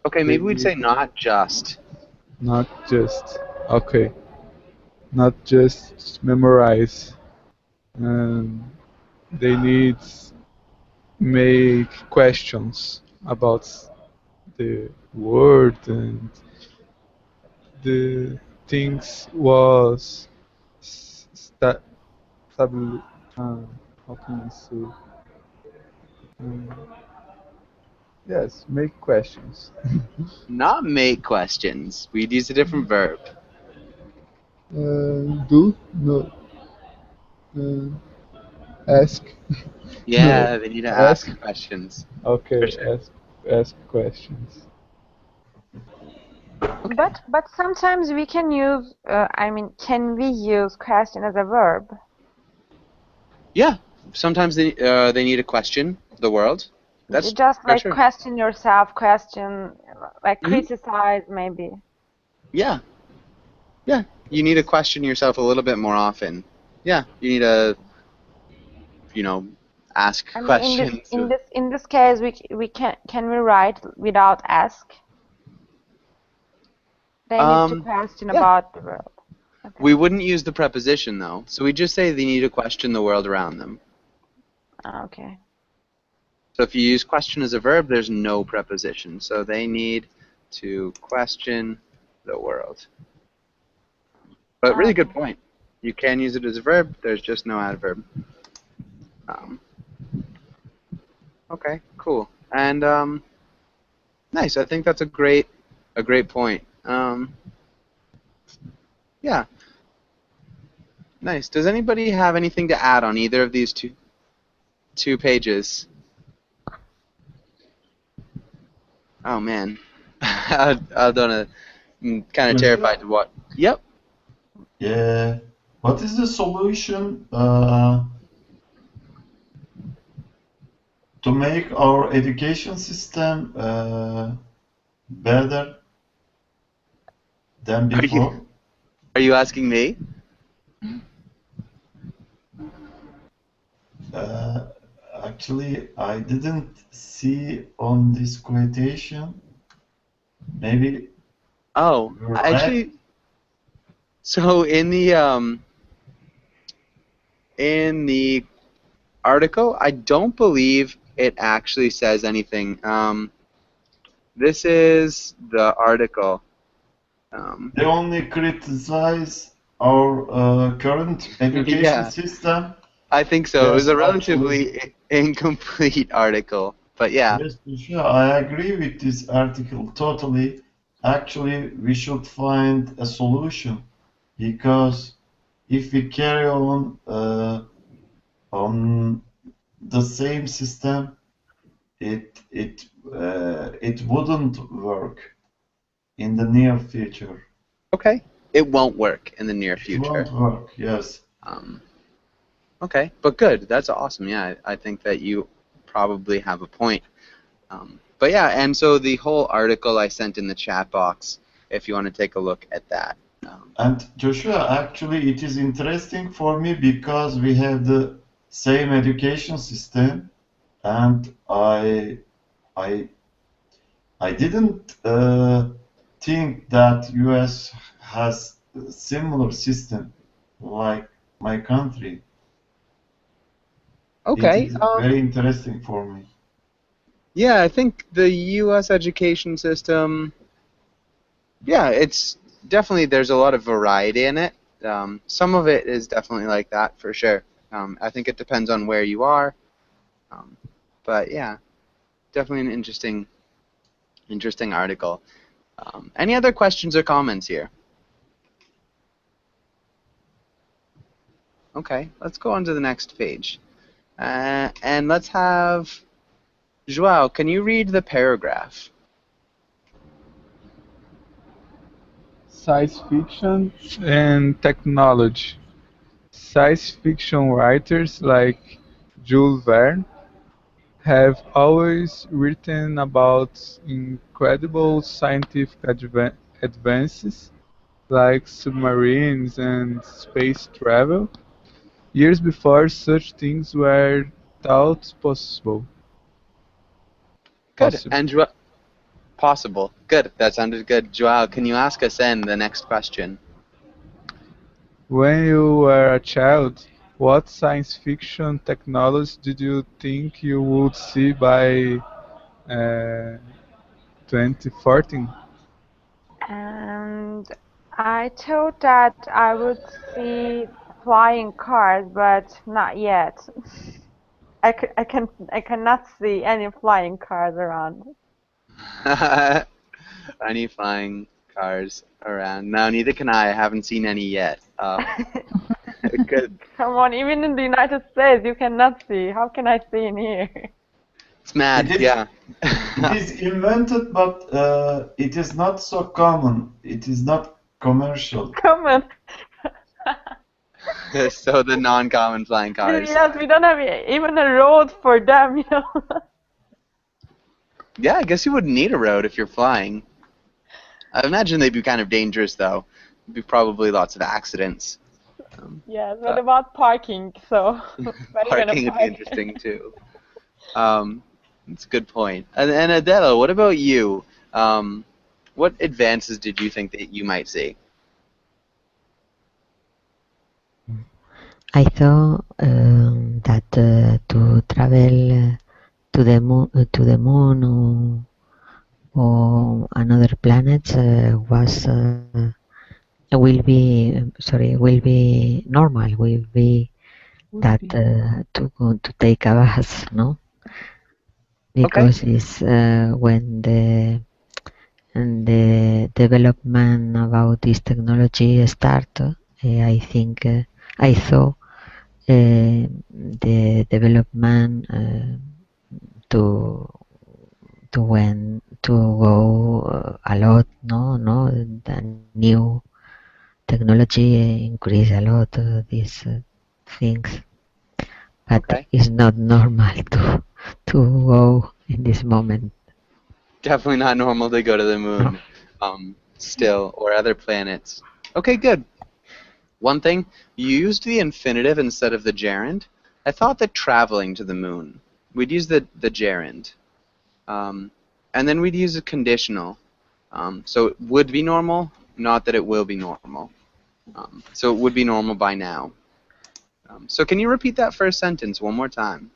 [SPEAKER 1] Okay,
[SPEAKER 2] they
[SPEAKER 1] maybe we'd
[SPEAKER 2] need
[SPEAKER 1] say not just.
[SPEAKER 2] not just okay, not just memorize, and they need make questions about the word and the things was sta- stabil- uh, how can I say? Um, yes, make questions.
[SPEAKER 1] Not make questions. We'd use a different verb.
[SPEAKER 2] Do no uh, ask no
[SPEAKER 1] Yeah, they need to
[SPEAKER 2] ask.
[SPEAKER 1] ask questions. For
[SPEAKER 2] Okay,
[SPEAKER 1] sure.
[SPEAKER 2] ask questions.
[SPEAKER 1] Okay.
[SPEAKER 3] But sometimes we can use, can we use question as a verb?
[SPEAKER 1] Yeah. Sometimes they need a question the world. That's
[SPEAKER 3] Just
[SPEAKER 1] for
[SPEAKER 3] like
[SPEAKER 1] sure.
[SPEAKER 3] question yourself, question, like
[SPEAKER 1] Hmm.
[SPEAKER 3] criticize maybe.
[SPEAKER 1] Yeah. Yeah. You need to question yourself a little bit more often. Yeah. You need to, you know, ask
[SPEAKER 3] I mean,
[SPEAKER 1] questions.
[SPEAKER 3] in this case, we can we write without ask? They need to
[SPEAKER 1] Um.
[SPEAKER 3] question
[SPEAKER 1] Yeah.
[SPEAKER 3] about the world. Okay.
[SPEAKER 1] We wouldn't use the preposition though, so we just say they need to question the world around them.
[SPEAKER 3] Okay.
[SPEAKER 1] So if you use question as a verb, there's no preposition. So they need to question the world. But really good
[SPEAKER 3] Okay.
[SPEAKER 1] point. You can use it as a verb. There's just no adverb. Um, okay, cool. And nice. I think that's a great point. Yeah. Nice. Does anybody have anything to add on either of these two pages? Oh man, I don't know. I'm kind of terrified to watch. Yep.
[SPEAKER 5] Yeah. What is the solution to make our education system better than before?
[SPEAKER 1] Are you asking me?
[SPEAKER 5] Actually, I didn't see on this quotation. Maybe.
[SPEAKER 1] Oh, actually. So in the article, I don't believe it actually says anything. This is the article.
[SPEAKER 5] They only criticize our current education system.
[SPEAKER 1] I think so. It was a relatively incomplete article, but yeah.
[SPEAKER 5] Yes, for sure. I agree with this article totally. Actually, we should find a solution, because if we carry on the same system, it wouldn't work in the near future.
[SPEAKER 1] Okay. It won't work in the near future.
[SPEAKER 5] It won't work, yes.
[SPEAKER 1] Okay, but good. That's awesome. Yeah, I think that you probably have a point. But yeah, and so the whole article I sent in the chat box, if you want to take a look at that.
[SPEAKER 5] And Joshua, actually, it is interesting for me because we have the same education system, and I didn't think that US has a similar system like my country.
[SPEAKER 1] Okay.
[SPEAKER 5] It is very interesting for me.
[SPEAKER 1] Yeah, I think the U.S. education system, yeah, it's definitely, there's a lot of variety in it. Some of it is definitely like that, for sure. I think it depends on where you are. But yeah, definitely an interesting article. Any other questions or comments here? Okay, let's go on to the next page. And let's have Joao, can you read the paragraph?
[SPEAKER 2] Science fiction and technology. Science fiction writers like Jules Verne have always written about incredible scientific advances like submarines and space travel, years before such things were thought possible.
[SPEAKER 1] Good. And possible. Good. That sounded good. Joao, can you ask us then the next question?
[SPEAKER 2] When you were a child, what science fiction technology did you think you would see by 2014?
[SPEAKER 3] And I thought that I would see flying cars, but not yet. I cannot see any flying cars around.
[SPEAKER 1] Any flying cars around? No, neither can I. I haven't seen any yet. Good.
[SPEAKER 3] Come on, even in the United States you cannot see. How can I see in here?
[SPEAKER 1] It's mad, yeah.
[SPEAKER 5] It is invented, but it is not so common. It is not commercial.
[SPEAKER 3] Common.
[SPEAKER 1] So the non-common flying cars.
[SPEAKER 3] Yes, we don't have even a road for them, you know.
[SPEAKER 1] Yeah, I guess you wouldn't need a road if you're flying. I imagine they'd be kind of dangerous, though. There'd be probably lots of accidents.
[SPEAKER 3] Yes, what about parking? So
[SPEAKER 1] parking would be interesting too. That's a good point. And Adela, what about you? What advances did you think that you might see?
[SPEAKER 4] I thought that to travel to the moon or another planet will be normal. Will be that to take a bus, no? Because it's when the development about this technology start. I think I saw the development to to go a lot. No, the new technology increase a lot these things, but
[SPEAKER 1] Okay.
[SPEAKER 4] it's not normal to go in this moment.
[SPEAKER 1] Definitely not normal to go to the
[SPEAKER 4] No.
[SPEAKER 1] moon, still, or other planets. Okay, good. One thing, you used the infinitive instead of the gerund. I thought that traveling to the moon, we'd use the gerund. And then we'd use a conditional. So it would be normal, not that it will be normal. So it would be normal by now. So can you repeat that first sentence one more time?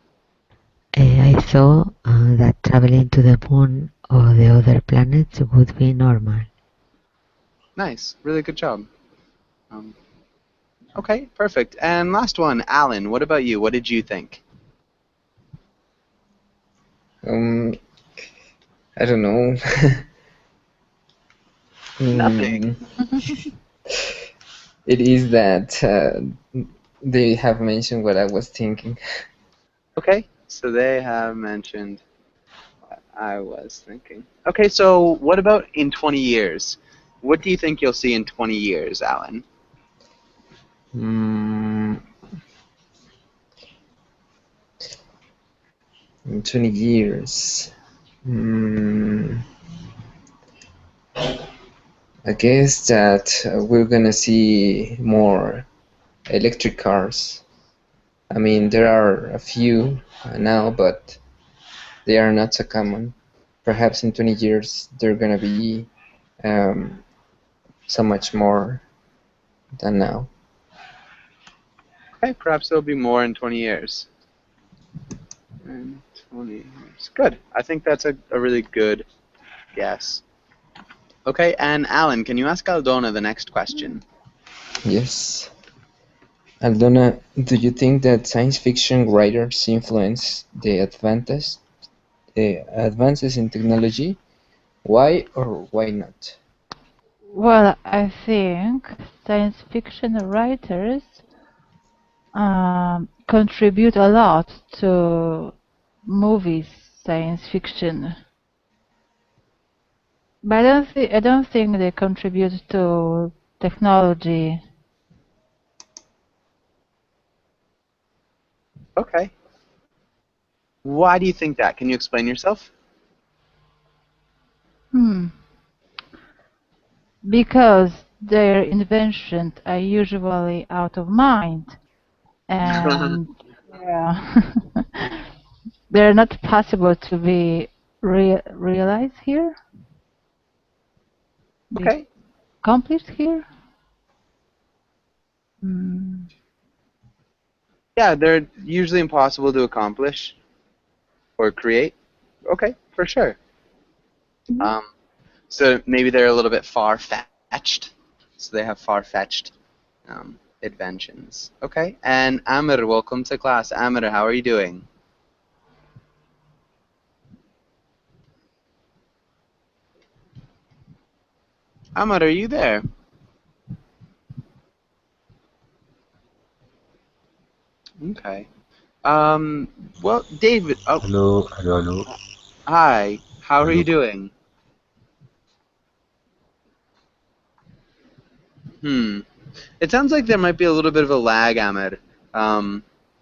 [SPEAKER 4] I thought that traveling to the moon or the other planets would be normal.
[SPEAKER 1] Nice. Really good job. Okay, perfect. And last one, Alan, what about you? What did you think?
[SPEAKER 7] I don't know.
[SPEAKER 1] Nothing.
[SPEAKER 7] It is that they have mentioned what I was thinking.
[SPEAKER 1] Okay, so they have mentioned what I was thinking. Okay, so what about in 20 years? What do you think you'll see in 20 years, Alan?
[SPEAKER 7] In 20 years. I guess that we're gonna see more electric cars. I mean, there are a few now, but they are not so common. Perhaps in 20 years they're gonna be so much more than now.
[SPEAKER 1] Okay, perhaps there'll be more in 20 years. In 20 years. Good. I think that's a really good guess. Okay, and Alan, can you ask Aldona the next question?
[SPEAKER 7] Yes. Aldona, do you think that science fiction writers influence the advances in technology? Why or why not?
[SPEAKER 8] Well, I think science fiction writers contribute a lot to movies, science fiction. But I don't think they contribute to technology.
[SPEAKER 1] Okay. Why do you think that? Can you explain yourself?
[SPEAKER 8] Because their inventions are usually out of mind, and they're not possible to be realized here,
[SPEAKER 1] Okay.
[SPEAKER 8] accomplished here.
[SPEAKER 1] Yeah, they're usually impossible to accomplish or create. Okay, for sure. So maybe they're a little bit far-fetched. So they have far-fetched inventions. Okay, and Amir, welcome to class. Amir, how are you doing? Amir, are you there? Okay. Well, David. Oh.
[SPEAKER 9] Hello.
[SPEAKER 1] Hi. How are you doing? It sounds like there might be a little bit of a lag, Ahmed.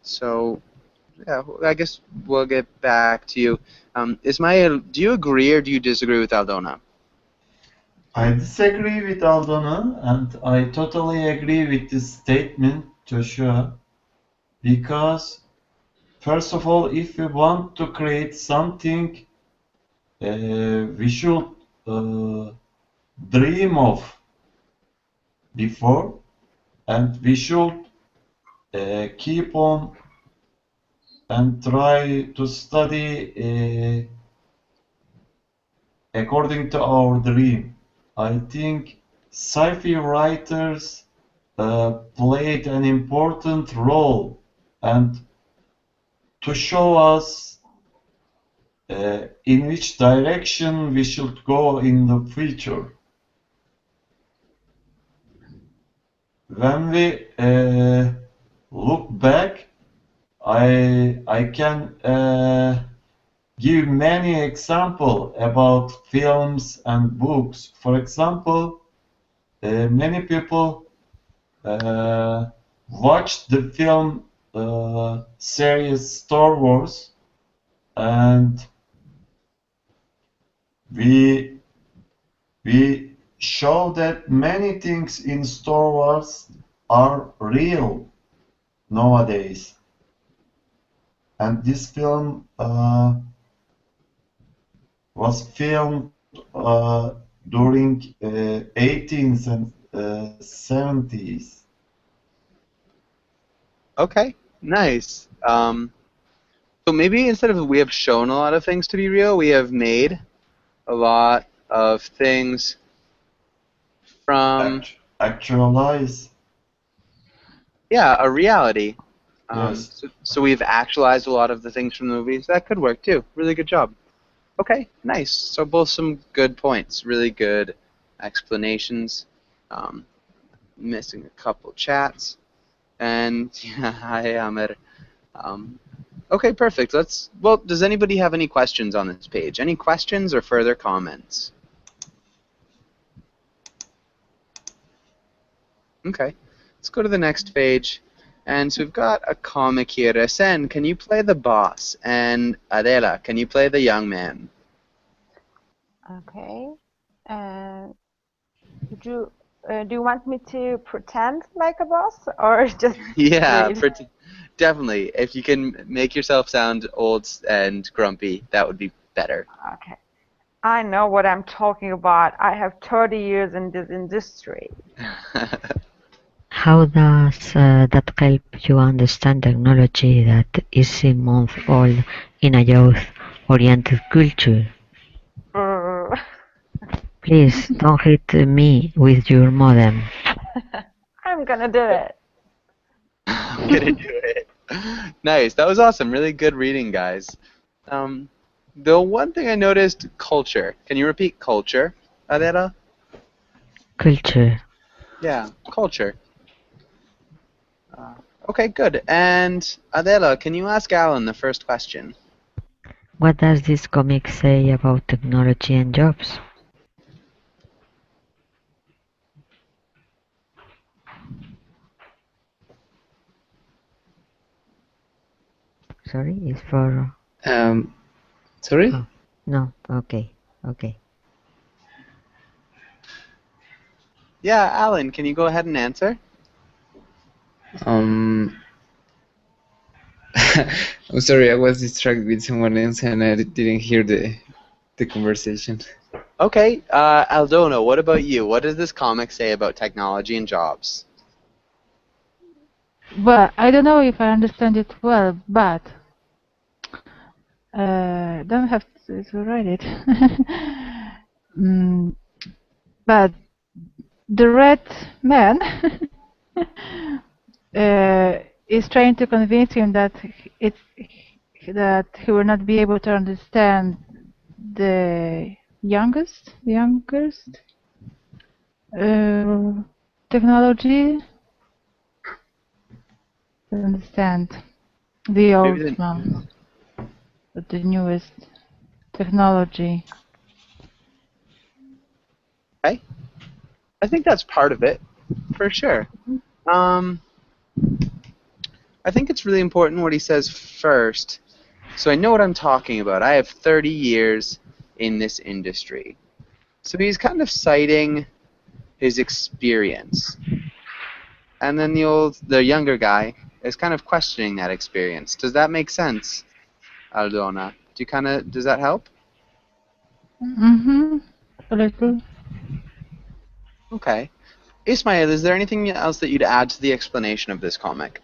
[SPEAKER 1] So, yeah, I guess we'll get back to you. Ismail, do you agree or do you disagree with Aldona?
[SPEAKER 5] I disagree with Aldona, and I totally agree with this statement, Joshua, because first of all, if we want to create something, we should dream of before, and we should keep on and try to study according to our dream. I think sci-fi writers played an important role, and to show us in which direction we should go in the future. When we look back, I can give many examples about films and books. For example, many people watched the film series Star Wars, and we show that many things in Star Wars are real nowadays. And this film was filmed during 18th and 70s.
[SPEAKER 1] Okay, nice. So maybe instead of we have shown a lot of things to be real, we have made a lot of things from
[SPEAKER 5] Actualize.
[SPEAKER 1] Yeah, a reality.
[SPEAKER 5] Yes.
[SPEAKER 1] So we've actualized a lot of the things from the movies. That could work too. Really good job. Okay, nice. So both some good points. Really good explanations. Missing a couple chats. And yeah, hi Amir. Okay, perfect. Well, does anybody have any questions on this page? Any questions or further comments? Okay, let's go to the next page. And so we've got a comic here. Sen, can you play the boss? And Adela, can you play the young man?
[SPEAKER 3] Okay. Do you want me to pretend like a boss or just
[SPEAKER 1] Yeah,
[SPEAKER 3] read?
[SPEAKER 1] definitely. If you can make yourself sound old and grumpy, that would be better.
[SPEAKER 3] Okay. I know what I'm talking about. I have 30 years in this industry.
[SPEAKER 4] How does that help you understand technology that is a month old in a youth-oriented culture? Please don't hit me with your modem.
[SPEAKER 3] I'm gonna do it.
[SPEAKER 1] I'm gonna do it. Nice. That was awesome. Really good reading, guys. The one thing I noticed, culture. Can you repeat culture, Adela?
[SPEAKER 4] Culture.
[SPEAKER 1] Yeah, culture. Okay, good. And Adela, can you ask Alan the first question?
[SPEAKER 4] What does this comic say about technology and jobs? Sorry, it's for...
[SPEAKER 7] Sorry?
[SPEAKER 4] Oh, no, okay.
[SPEAKER 1] Yeah, Alan, can you go ahead and answer?
[SPEAKER 7] I'm sorry, I was distracted with someone else and I didn't hear the conversation.
[SPEAKER 1] Okay, Aldona, what about you? What does this comic say about technology and jobs?
[SPEAKER 8] Well, I don't know if I understand it well, but don't have to write it. But the red man is trying to convince him that he will not be able to understand the youngest technology. To understand the old man, but the newest technology.
[SPEAKER 1] Okay. I think that's part of it, for sure. I think it's really important what he says first. So I know what I'm talking about. I have 30 years in this industry. So he's kind of citing his experience. And then the younger guy is kind of questioning that experience. Does that make sense, Aldona? Does that help?
[SPEAKER 8] Mm-hmm. A little.
[SPEAKER 1] Okay. Ismail, is there anything else that you'd add to the explanation of this comic?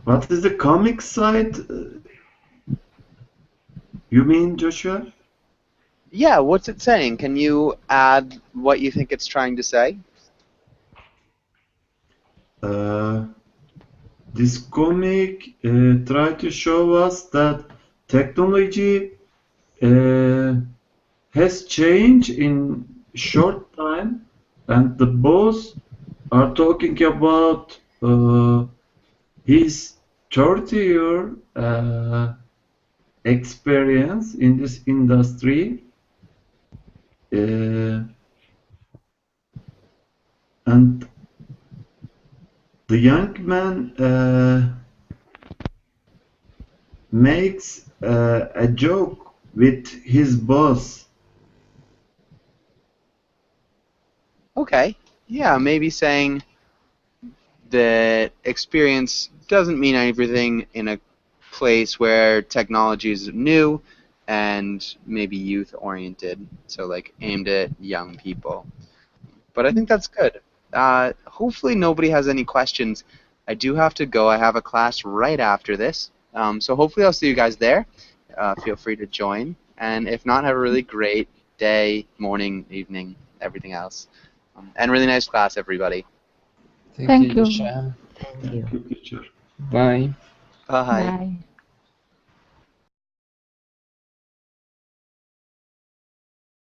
[SPEAKER 5] What is the comic side? You mean, Joshua?
[SPEAKER 1] Yeah, what's it saying? Can you add what you think it's trying to say?
[SPEAKER 5] This comic tried to show us that technology has changed in short time, and the boss are talking about his 30-year experience in this industry, and the young man makes a joke with his boss.
[SPEAKER 1] Okay. Yeah, maybe saying that experience doesn't mean everything in a place where technology is new and maybe youth oriented, so like aimed at young people. But I think that's good. Hopefully nobody has any questions. I do have to go. I have a class right after this. So hopefully I'll see you guys there. Feel free to join. And if not, have a really great day, morning, evening, everything else. And really nice class, everybody.
[SPEAKER 7] Thank
[SPEAKER 8] Thank
[SPEAKER 7] you,
[SPEAKER 8] you.
[SPEAKER 7] Joshua.
[SPEAKER 4] Thank you.
[SPEAKER 5] Thank you, teacher.
[SPEAKER 7] Bye.
[SPEAKER 1] Bye.
[SPEAKER 8] Bye.